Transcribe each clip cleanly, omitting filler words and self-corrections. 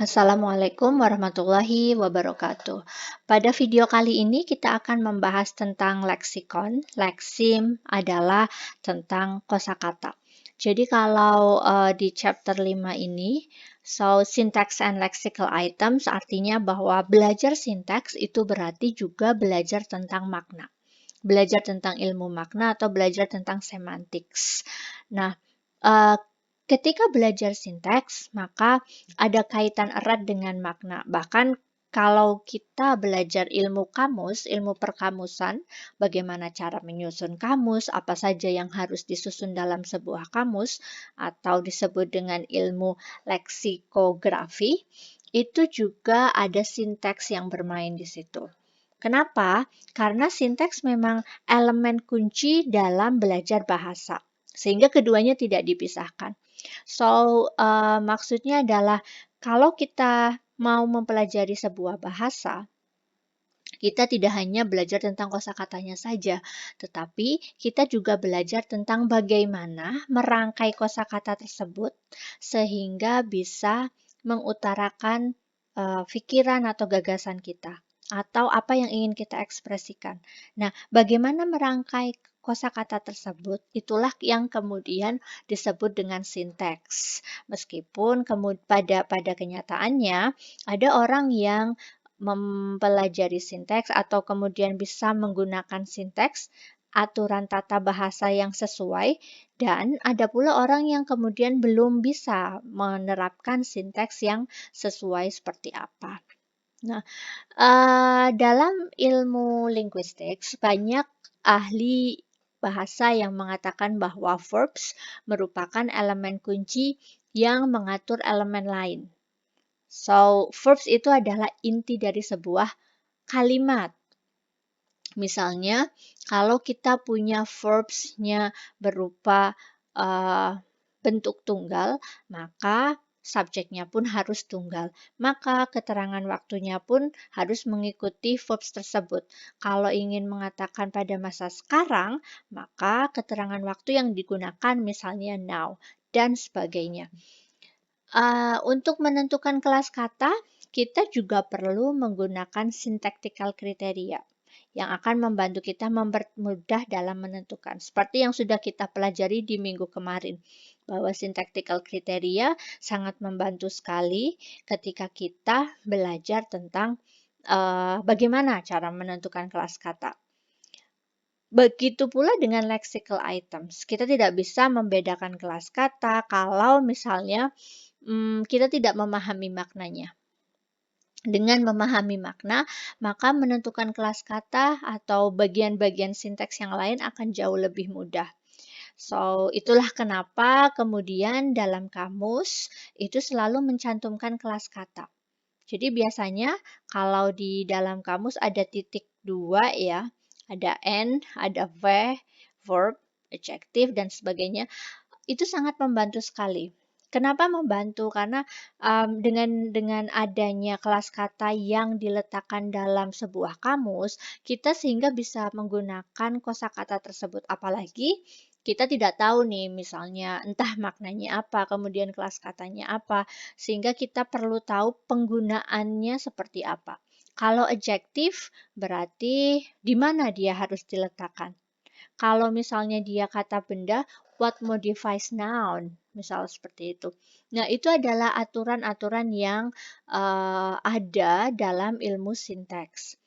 Assalamualaikum warahmatullahi wabarakatuh. Pada video kali ini kita akan membahas tentang leksikon. Leksim adalah tentang kosakata. Jadi kalau di chapter 5 ini, syntax and lexical items artinya bahwa belajar sintaks itu berarti juga belajar tentang makna. Belajar tentang ilmu makna atau belajar tentang semantics. Nah, uh, ketika belajar sintaks, maka ada kaitan erat dengan makna. Bahkan kalau kita belajar ilmu kamus, ilmu perkamusan, bagaimana cara menyusun kamus, apa saja yang harus disusun dalam sebuah kamus, atau disebut dengan ilmu leksikografi, itu juga ada sintaks yang bermain di situ. Kenapa? Karena sintaks memang elemen kunci dalam belajar bahasa, sehingga keduanya tidak dipisahkan. Maksudnya adalah kalau kita mau mempelajari sebuah bahasa, kita tidak hanya belajar tentang kosakatanya saja, tetapi kita juga belajar tentang bagaimana merangkai kosakata tersebut sehingga bisa mengutarakan pikiran atau gagasan kita atau apa yang ingin kita ekspresikan. Nah, bagaimana merangkai kosakata tersebut, itulah yang kemudian disebut dengan sinteks. Meskipun pada kenyataannya ada orang yang mempelajari sinteks atau kemudian bisa menggunakan sinteks aturan tata bahasa yang sesuai, dan ada pula orang yang kemudian belum bisa menerapkan sinteks yang sesuai seperti apa. Nah, dalam ilmu linguistik banyak ahli bahasa yang mengatakan bahwa verbs merupakan elemen kunci yang mengatur elemen lain. Verbs itu adalah inti dari sebuah kalimat. Misalnya, kalau kita punya verbs-nya berupa bentuk tunggal, maka subjeknya pun harus tunggal. Maka keterangan waktunya pun harus mengikuti verbs tersebut. Kalau ingin mengatakan pada masa sekarang, maka keterangan waktu yang digunakan misalnya now, dan sebagainya. Untuk menentukan kelas kata, kita juga perlu menggunakan syntactical criteria yang akan membantu kita mempermudah dalam menentukan. Seperti yang sudah kita pelajari di minggu kemarin, bahwa syntactical criteria sangat membantu sekali ketika kita belajar tentang bagaimana cara menentukan kelas kata. Begitu pula dengan lexical items. Kita tidak bisa membedakan kelas kata kalau misalnya kita tidak memahami maknanya. Dengan memahami makna, maka menentukan kelas kata atau bagian-bagian sinteks yang lain akan jauh lebih mudah. Itulah kenapa kemudian dalam kamus itu selalu mencantumkan kelas kata. Jadi biasanya kalau di dalam kamus ada titik 2 ya, ada and, ada verb, adjective, dan sebagainya. Itu sangat membantu sekali. Kenapa membantu? Karena dengan adanya kelas kata yang diletakkan dalam sebuah kamus, kita sehingga bisa menggunakan kosakata tersebut. Apalagi kita tidak tahu nih, misalnya entah maknanya apa, kemudian kelas katanya apa, sehingga kita perlu tahu penggunaannya seperti apa. Kalau adjektif berarti di mana dia harus diletakkan. Kalau misalnya dia kata benda, what modifies noun, misal seperti itu. Nah, itu adalah aturan-aturan yang ada dalam ilmu sinteks.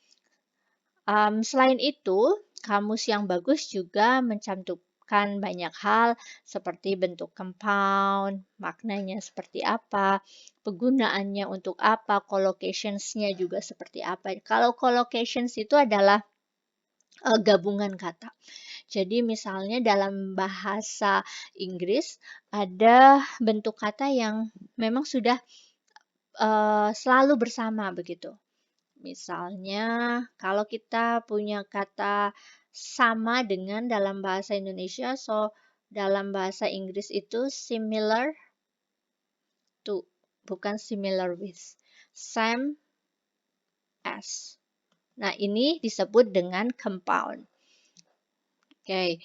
Selain itu, kamus yang bagus juga mencantumkan banyak hal seperti bentuk compound, maknanya seperti apa, penggunaannya untuk apa, collocations-nya juga seperti apa. Kalau collocations itu adalah gabungan kata. Jadi misalnya dalam bahasa Inggris ada bentuk kata yang memang sudah selalu bersama begitu. Misalnya kalau kita punya kata sama dengan dalam bahasa Indonesia, dalam bahasa Inggris itu similar to, bukan similar with, same as. Nah, ini disebut dengan compound. Okay.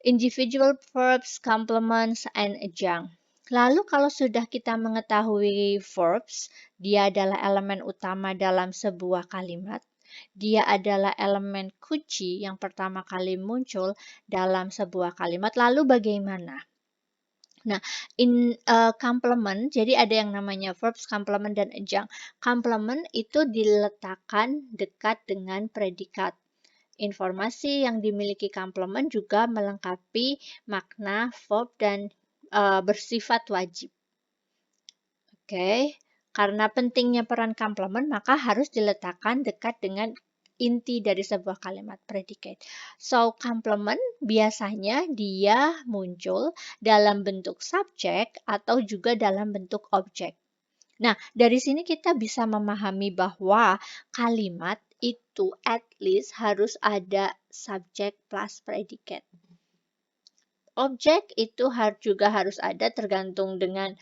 Individual verbs, complements, and adjunct. Lalu kalau sudah kita mengetahui verbs, dia adalah elemen utama dalam sebuah kalimat. Dia adalah elemen kunci yang pertama kali muncul dalam sebuah kalimat. Lalu bagaimana? Nah, complement, jadi ada yang namanya verbs, complement, dan adjunct. Complement itu diletakkan dekat dengan predikat. Informasi yang dimiliki complement juga melengkapi makna verb dan bersifat wajib. Oke, karena pentingnya peran complement, maka harus diletakkan dekat dengan inti dari sebuah kalimat, predicate. So, complement biasanya dia muncul dalam bentuk subjek atau juga dalam bentuk objek. Nah, dari sini kita bisa memahami bahwa kalimat itu at least harus ada subjek plus predicate. Objek itu juga harus ada tergantung dengan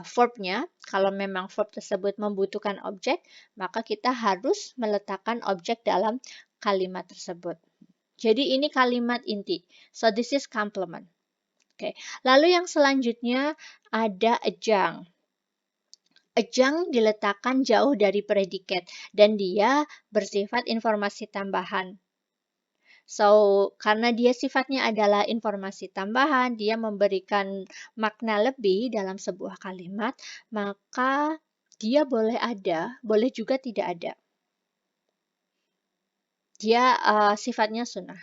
verbnya. Kalau memang verb tersebut membutuhkan objek, maka kita harus meletakkan objek dalam kalimat tersebut. Jadi ini kalimat inti. So this is complement. Oke. Lalu yang selanjutnya ada adjunct. Adjunct diletakkan jauh dari predikat dan dia bersifat informasi tambahan. So, karena dia sifatnya adalah informasi tambahan, dia memberikan makna lebih dalam sebuah kalimat, maka dia boleh ada, boleh juga tidak ada. Dia sifatnya sunnah,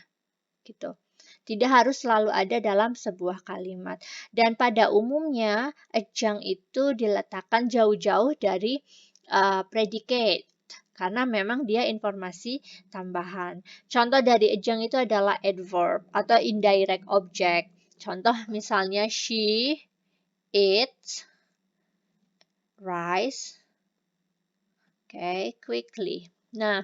gitu. Tidak harus selalu ada dalam sebuah kalimat. Dan pada umumnya, adjunct itu diletakkan jauh-jauh dari predicate. Karena memang dia informasi tambahan. Contoh dari adjunct itu adalah adverb atau indirect object. Contoh misalnya she eats rice quickly. Nah,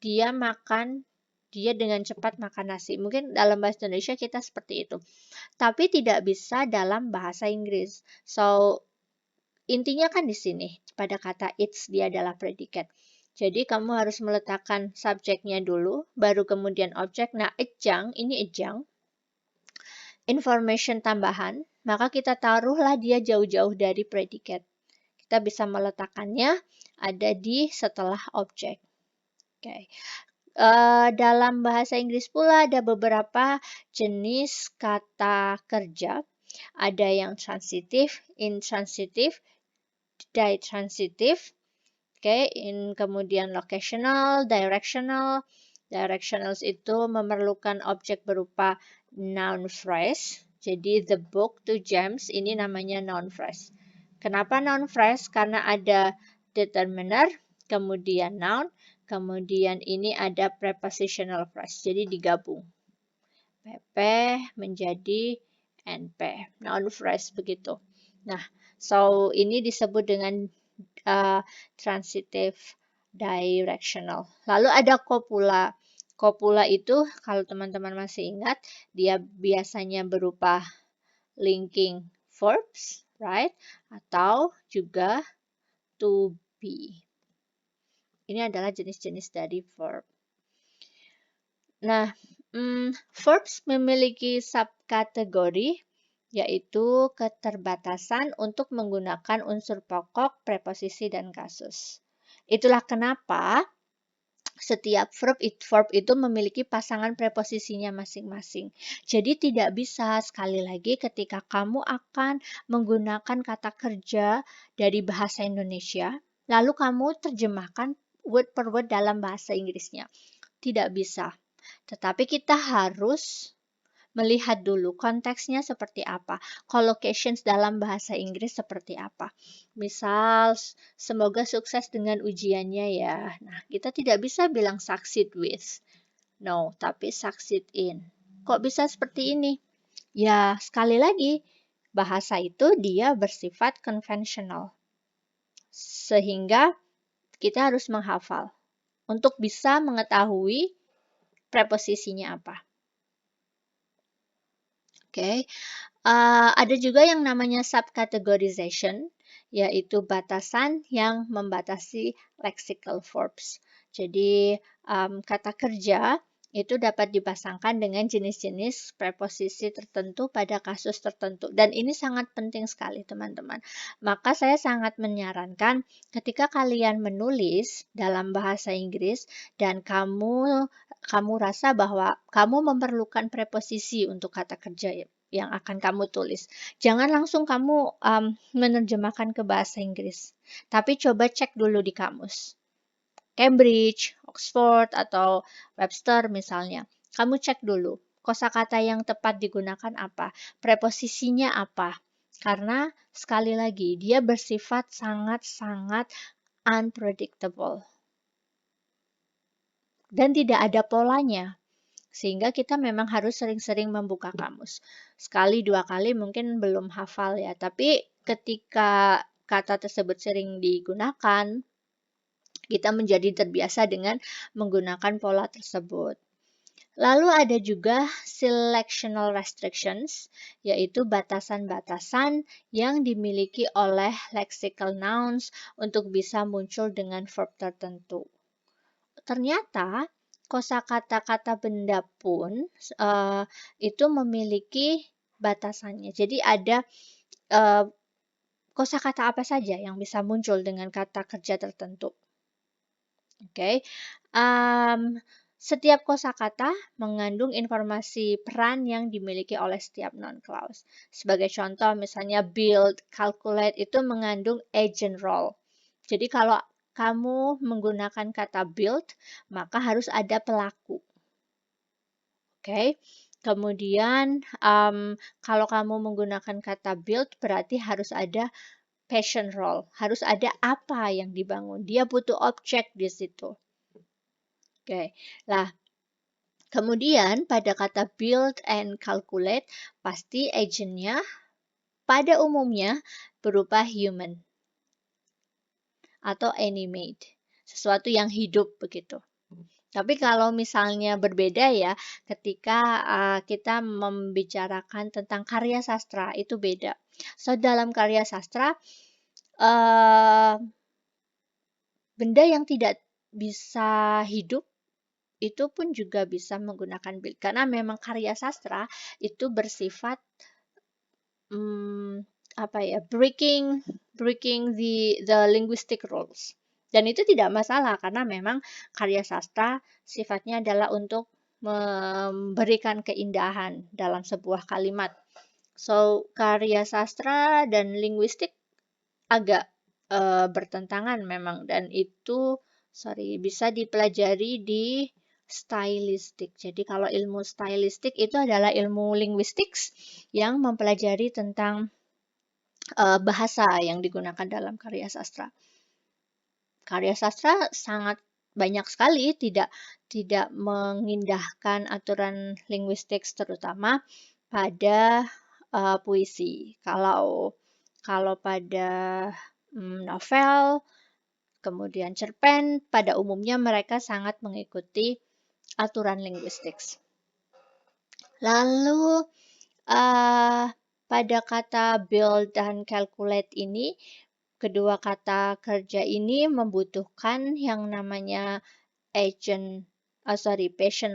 dia dengan cepat makan nasi. Mungkin dalam bahasa Indonesia kita seperti itu. Tapi tidak bisa dalam bahasa Inggris. So, intinya kan di sini, pada kata eats dia adalah predikat. Jadi kamu harus meletakkan subjeknya dulu, baru kemudian objek. Nah, adjunct, ini adjunct. Information tambahan, maka kita taruhlah dia jauh-jauh dari predikat. Kita bisa meletakkannya ada di setelah objek. Oke. Dalam bahasa Inggris pula ada beberapa jenis kata kerja. Ada yang transitif, intransitif, ditransitif, kemudian locational, directional. Directionals itu memerlukan objek berupa noun phrase. Jadi the book to James ini namanya noun phrase. Kenapa noun phrase? Karena ada determiner, kemudian noun, kemudian ini ada prepositional phrase. Jadi digabung. PP menjadi NP. Noun phrase begitu. Nah, so ini disebut dengan transitive directional. Lalu ada copula. Copula itu kalau teman-teman masih ingat, dia biasanya berupa linking verbs, right? Atau juga to be. Ini adalah jenis-jenis dari verb. Nah, verbs memiliki subkategori, yaitu keterbatasan untuk menggunakan unsur pokok, preposisi, dan kasus. Itulah kenapa setiap verb itu memiliki pasangan preposisinya masing-masing. Jadi tidak bisa sekali lagi ketika kamu akan menggunakan kata kerja dari bahasa Indonesia, lalu kamu terjemahkan word per word dalam bahasa Inggrisnya. Tidak bisa. Tetapi kita harus melihat dulu konteksnya seperti apa, collocations dalam bahasa Inggris seperti apa. Misal, semoga sukses dengan ujiannya ya. Nah, kita tidak bisa bilang succeed with. No, tapi succeed in. Kok bisa seperti ini? Ya, sekali lagi, bahasa itu dia bersifat konvensional. Sehingga kita harus menghafal untuk bisa mengetahui preposisinya apa. Ada juga yang namanya subcategorization, yaitu batasan yang membatasi lexical verbs. Jadi, kata kerja itu dapat dipasangkan dengan jenis-jenis preposisi tertentu pada kasus tertentu. Dan ini sangat penting sekali, teman-teman. Maka saya sangat menyarankan ketika kalian menulis dalam bahasa Inggris dan kamu rasa bahwa kamu memerlukan preposisi untuk kata kerja yang akan kamu tulis. Jangan langsung kamu menerjemahkan ke bahasa Inggris, tapi coba cek dulu di kamus. Cambridge, Oxford, atau Webster misalnya. Kamu cek dulu, kosakata yang tepat digunakan apa, preposisinya apa. Karena sekali lagi, dia bersifat sangat-sangat unpredictable. Dan tidak ada polanya. Sehingga kita memang harus sering-sering membuka kamus. Sekali, dua kali mungkin belum hafal ya. Tapi ketika kata tersebut sering digunakan, kita menjadi terbiasa dengan menggunakan pola tersebut. Lalu ada juga selectional restrictions, yaitu batasan-batasan yang dimiliki oleh lexical nouns untuk bisa muncul dengan verb tertentu. Ternyata kosakata kata benda pun itu memiliki batasannya. Jadi ada kosakata apa saja yang bisa muncul dengan kata kerja tertentu. Oke, setiap kosakata mengandung informasi peran yang dimiliki oleh setiap non-clause. Sebagai contoh, misalnya build, calculate itu mengandung agent role. Jadi kalau kamu menggunakan kata build, maka harus ada pelaku. Oke, kemudian kalau kamu menggunakan kata build, berarti harus ada passion role, harus ada apa yang dibangun. Dia butuh objek di situ. Oke, nah kemudian pada kata build and calculate, pasti agentnya pada umumnya berupa human atau animate, sesuatu yang hidup begitu. Tapi kalau misalnya berbeda ya, ketika kita membicarakan tentang karya sastra, itu beda. So, dalam karya sastra, benda yang tidak bisa hidup itu pun juga bisa menggunakan build. Karena memang karya sastra itu bersifat breaking the linguistic rules. Dan itu tidak masalah karena memang karya sastra sifatnya adalah untuk memberikan keindahan dalam sebuah kalimat. So, karya sastra dan linguistik agak bertentangan memang, dan itu bisa dipelajari di stylistik. Jadi kalau ilmu stylistik itu adalah ilmu linguistik yang mempelajari tentang bahasa yang digunakan dalam karya sastra. Karya sastra sangat banyak sekali tidak mengindahkan aturan linguistik, terutama pada puisi. Kalau pada novel, kemudian cerpen, pada umumnya mereka sangat mengikuti aturan linguistik. Lalu pada kata build dan calculate ini, kedua kata kerja ini membutuhkan yang namanya passion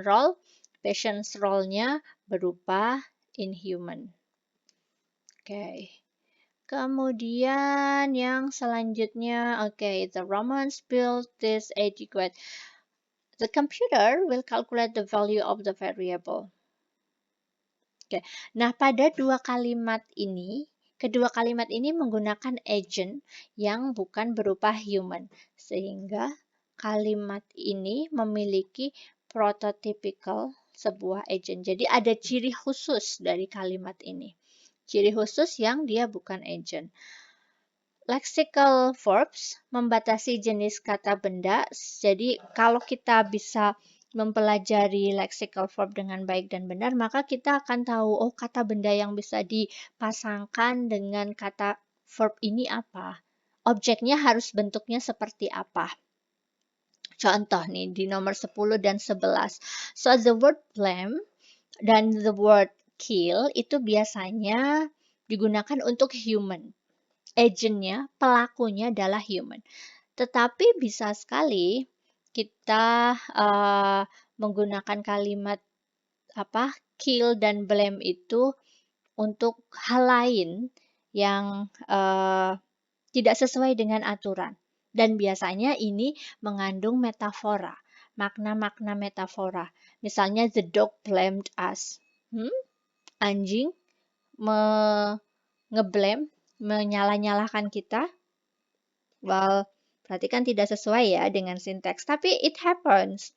role. Passion role-nya berupa inhuman. Oke. Kemudian yang selanjutnya, the Romans built this adequate. The computer will calculate the value of the variable. Oke. Nah, pada kedua kalimat ini menggunakan agent yang bukan berupa human, sehingga kalimat ini memiliki prototypical sebuah agent. Jadi ada ciri khusus dari kalimat ini. Ciri khusus yang dia bukan agent. Lexical verbs membatasi jenis kata benda. Jadi kalau kita bisa mempelajari lexical verb dengan baik dan benar, maka kita akan tahu, kata benda yang bisa dipasangkan dengan kata verb ini apa. Objeknya harus bentuknya seperti apa. Contoh nih, di nomor 10 dan 11. So, the word blame dan the word kill itu biasanya digunakan untuk human. Agentnya, pelakunya adalah human. Tetapi bisa sekali kita menggunakan kalimat kill dan blame itu untuk hal lain yang tidak sesuai dengan aturan. Dan biasanya ini mengandung metafora, makna-makna metafora. Misalnya the dog blamed us. Anjing ngeblame, menyalah-nyalahkan kita. Well, berarti kan tidak sesuai ya dengan sinteks, tapi it happens.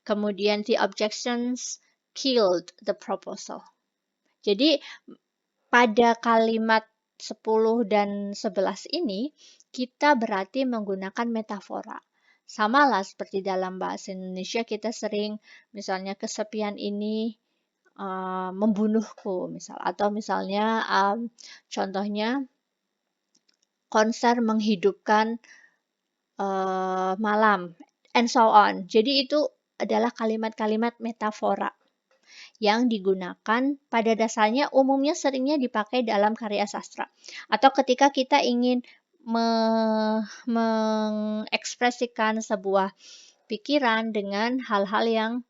Kemudian the objections killed the proposal. Jadi pada kalimat 10 dan 11 ini, kita berarti menggunakan metafora. Sama lah seperti dalam bahasa Indonesia, kita sering misalnya kesepian ini membunuhku, atau misalnya contohnya konser menghidupkan malam, and so on. Jadi itu adalah kalimat-kalimat metafora yang digunakan pada dasarnya umumnya seringnya dipakai dalam karya sastra. Atau ketika kita ingin mengekspresikan sebuah pikiran dengan hal-hal yang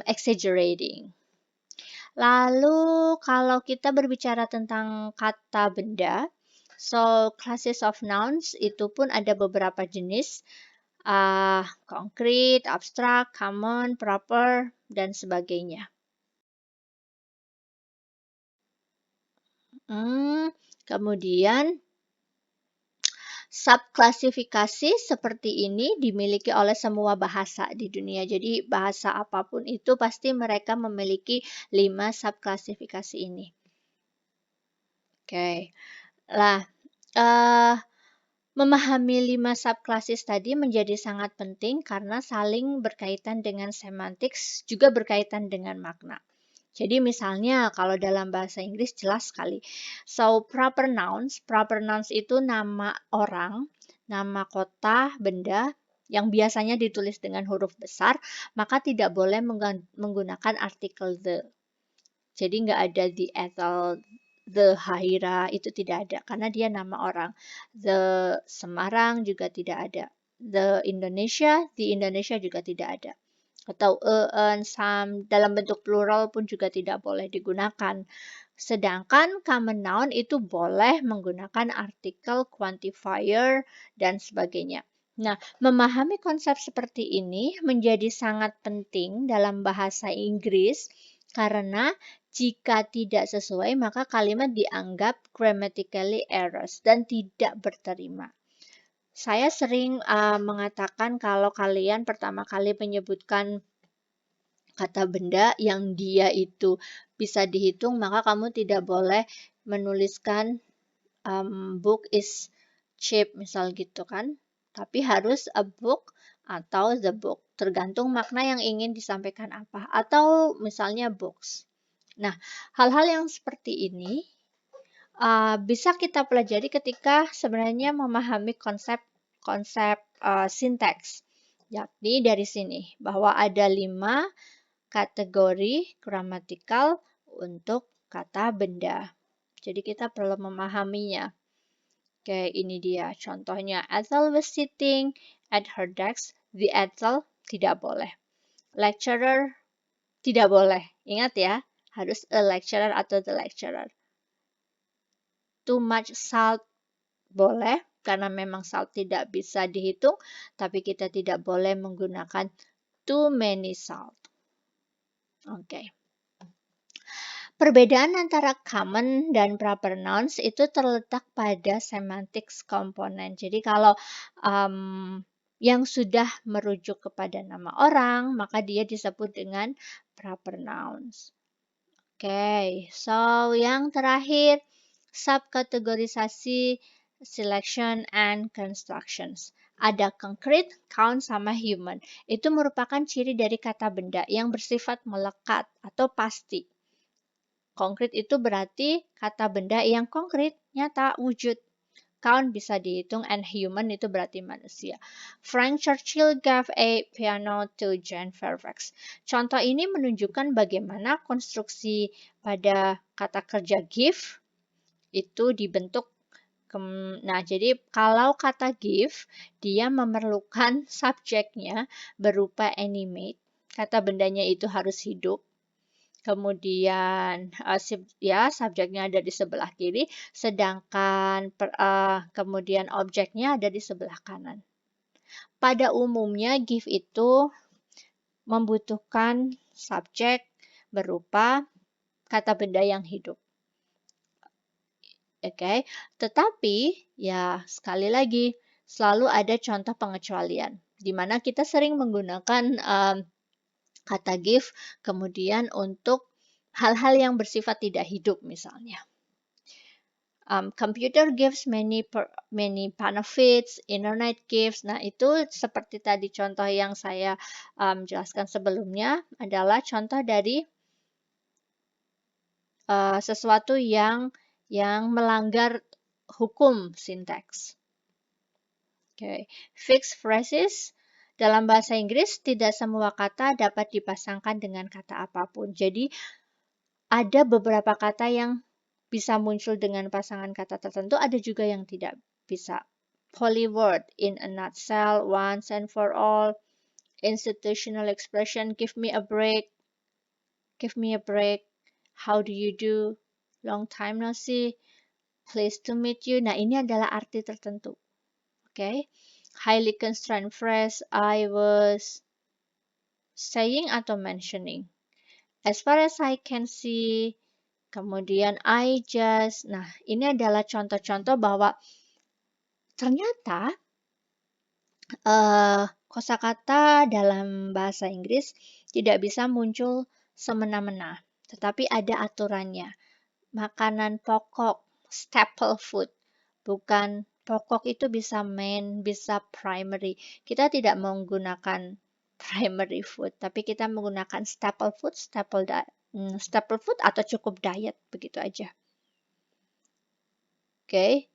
exaggerating. Lalu kalau kita berbicara tentang kata benda, so classes of nouns itu pun ada beberapa jenis, konkret, abstrak, common, proper, dan sebagainya. Kemudian subklasifikasi seperti ini dimiliki oleh semua bahasa di dunia. Jadi bahasa apapun itu pasti mereka memiliki 5 subklasifikasi ini. Oke. Lah, memahami 5 subklasis tadi menjadi sangat penting karena saling berkaitan dengan semantik, juga berkaitan dengan makna. Jadi misalnya kalau dalam bahasa Inggris jelas sekali. So proper nouns itu nama orang, nama kota, benda yang biasanya ditulis dengan huruf besar, maka tidak boleh menggunakan artikel the. Jadi nggak ada the Ethel, the Haira, itu tidak ada karena dia nama orang. The Semarang juga tidak ada. The Indonesia juga tidak ada. Atau some dalam bentuk plural pun juga tidak boleh digunakan. Sedangkan common noun itu boleh menggunakan artikel, quantifier, dan sebagainya. Nah, memahami konsep seperti ini menjadi sangat penting dalam bahasa Inggris karena jika tidak sesuai maka kalimat dianggap grammatically errors dan tidak berterima. Saya sering mengatakan kalau kalian pertama kali menyebutkan kata benda yang dia itu bisa dihitung, maka kamu tidak boleh menuliskan book is cheap, misal gitu kan. Tapi harus a book atau the book, tergantung makna yang ingin disampaikan apa. Atau misalnya books. Nah, hal-hal yang seperti ini bisa kita pelajari ketika sebenarnya memahami konsep sinteks. Yakni dari sini, bahwa ada 5 kategori gramatikal untuk kata benda. Jadi kita perlu memahaminya. Oke, ini dia contohnya. Ethel was sitting at her desk. The Ethel tidak boleh. Lecturer tidak boleh. Ingat ya, harus a lecturer atau the lecturer. Too much salt boleh, karena memang salt tidak bisa dihitung, tapi kita tidak boleh menggunakan too many salt. Oke. Perbedaan antara common dan proper nouns itu terletak pada semantics komponen. Jadi kalau yang sudah merujuk kepada nama orang, maka dia disebut dengan proper nouns. Oke, so yang terakhir, subkategorisasi selection and constructions. Ada concrete, count, sama human. Itu merupakan ciri dari kata benda yang bersifat melekat atau pasti. Konkret itu berarti kata benda yang konkret, nyata, wujud. Count bisa dihitung, and human itu berarti manusia. Frank Churchill gave a piano to John Fairfax. Contoh ini menunjukkan bagaimana konstruksi pada kata kerja give itu dibentuk. Nah, jadi kalau kata give, dia memerlukan subjeknya berupa animate kata bendanya itu harus hidup. Kemudian subjeknya ada di sebelah kiri, sedangkan kemudian objeknya ada di sebelah kanan. Pada umumnya give itu membutuhkan subjek berupa kata benda yang hidup. Oke, tetapi ya sekali lagi selalu ada contoh pengecualian di mana kita sering menggunakan kata give kemudian untuk hal-hal yang bersifat tidak hidup misalnya. Computer gives many benefits, internet gives. Nah, itu seperti tadi contoh yang saya jelaskan sebelumnya adalah contoh dari sesuatu yang melanggar hukum sinteks. Okay. Fixed phrases dalam bahasa Inggris tidak semua kata dapat dipasangkan dengan kata apapun. Jadi ada beberapa kata yang bisa muncul dengan pasangan kata tertentu, ada juga yang tidak bisa. Polyword, in a nutshell, once and for all. Institutional expression, give me a break. Give me a break. How do you do? Long time no see. Pleased to meet you. Nah, ini adalah arti tertentu. Okay. Highly constrained phrase, I was saying atau mentioning. As far as I can see, kemudian I just. Nah, ini adalah contoh-contoh bahwa ternyata kosakata dalam bahasa Inggris tidak bisa muncul semena-mena, tetapi ada aturannya. Makanan pokok, staple food, bukan pokok itu bisa main, bisa primary. Kita tidak menggunakan primary food, tapi kita menggunakan staple food, staple food atau cukup diet, begitu aja. Oke,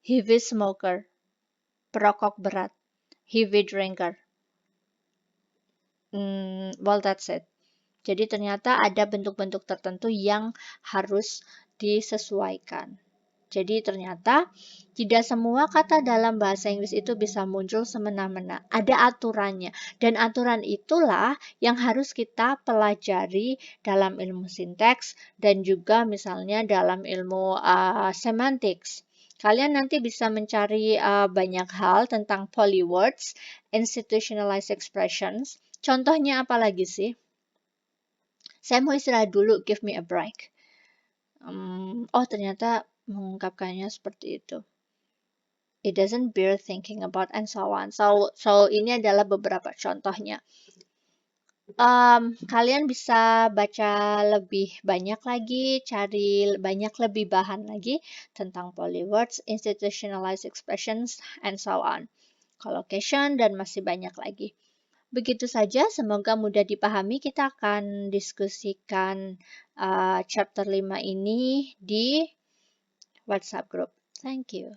heavy smoker, perokok berat, heavy drinker. Well, that's it. Jadi ternyata ada bentuk-bentuk tertentu yang harus disesuaikan. Jadi ternyata tidak semua kata dalam bahasa Inggris itu bisa muncul semena-mena. Ada aturannya. Dan aturan itulah yang harus kita pelajari dalam ilmu sinteks dan juga misalnya dalam ilmu semantics. Kalian nanti bisa mencari banyak hal tentang polywords, institutionalized expressions. Contohnya apa lagi sih? Saya mau istirahat dulu, give me a break. Ternyata mengungkapkannya seperti itu. It doesn't bear thinking about and so on. So ini adalah beberapa contohnya. Kalian bisa baca lebih banyak lagi, cari banyak lebih bahan lagi tentang polywords, institutionalized expressions, and so on. Collocation, dan masih banyak lagi. Begitu saja, semoga mudah dipahami. Kita akan diskusikan chapter 5 ini di WhatsApp group. Thank you.